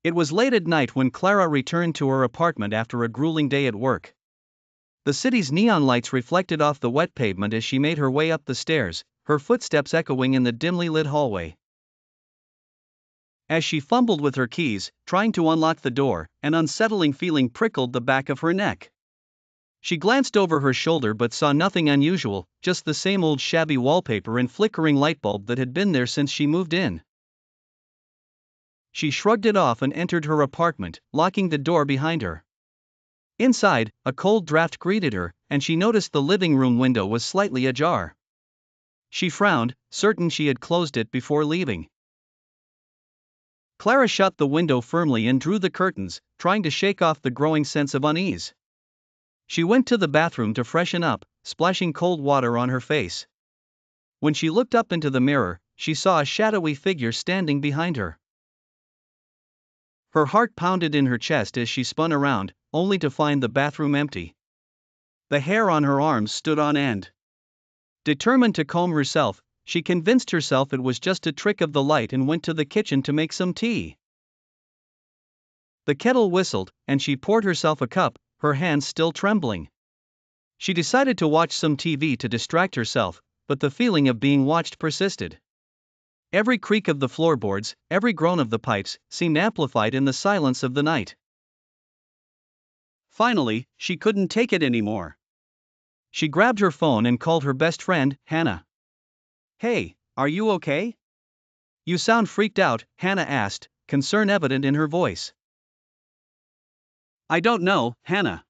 It was late at night when Clara returned to her apartment after a grueling day at work. The city's neon lights reflected off the wet pavement as she made her way up the stairs, her footsteps echoing in the dimly lit hallway. As she fumbled with her keys, trying to unlock the door, an unsettling feeling prickled the back of her neck. She glanced over her shoulder but saw nothing unusual, just the same old shabby wallpaper and flickering light bulb that had been there since she moved in. She shrugged it off and entered her apartment, locking the door behind her. Inside, a cold draft greeted her, and she noticed the living room window was slightly ajar. She frowned, certain she had closed it before leaving. Clara shut the window firmly and drew the curtains, trying to shake off the growing sense of unease. She went to the bathroom to freshen up, splashing cold water on her face. When she looked up into the mirror, she saw a shadowy figure standing behind her. Her heart pounded in her chest as she spun around, only to find the bathroom empty. The hair on her arms stood on end. Determined to calm herself, she convinced herself it was just a trick of the light and went to the kitchen to make some tea. The kettle whistled, and she poured herself a cup, her hands still trembling. She decided to watch some TV to distract herself, but the feeling of being watched persisted. Every creak of the floorboards, every groan of the pipes, seemed amplified in the silence of the night. Finally, she couldn't take it anymore. She grabbed her phone and called her best friend, Hannah. "Hey, are you okay? You sound freaked out," Hannah asked, concern evident in her voice. "I don't know, Hannah.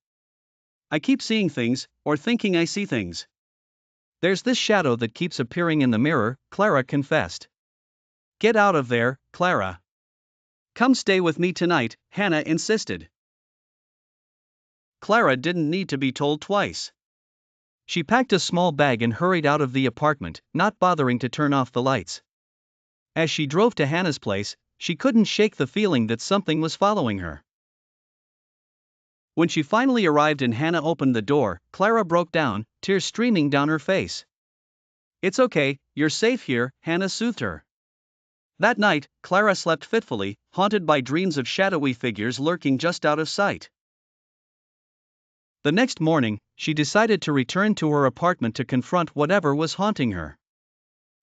I keep seeing things, or thinking I see things. There's this shadow that keeps appearing in the mirror," Clara confessed. "Get out of there, Clara. Come stay with me tonight," Hannah insisted. Clara didn't need to be told twice. She packed a small bag and hurried out of the apartment, not bothering to turn off the lights. As she drove to Hannah's place, she couldn't shake the feeling that something was following her. When she finally arrived and Hannah opened the door, Clara broke down, tears streaming down her face. "It's okay, you're safe here," Hannah soothed her. That night, Clara slept fitfully, haunted by dreams of shadowy figures lurking just out of sight. The next morning, she decided to return to her apartment to confront whatever was haunting her.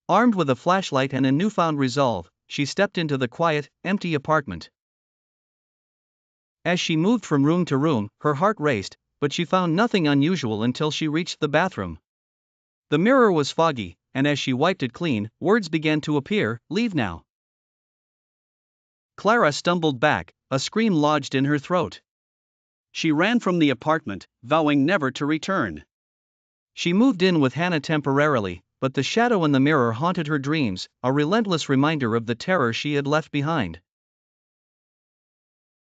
Armed with a flashlight and a newfound resolve, she stepped into the quiet, empty apartment. As she moved from room to room, her heart raced, but she found nothing unusual until she reached the bathroom. The mirror was foggy, and as she wiped it clean, words began to appear, "Leave now." Clara stumbled back, a scream lodged in her throat. She ran from the apartment, vowing never to return. She moved in with Hannah temporarily, but the shadow in the mirror haunted her dreams, a relentless reminder of the terror she had left behind.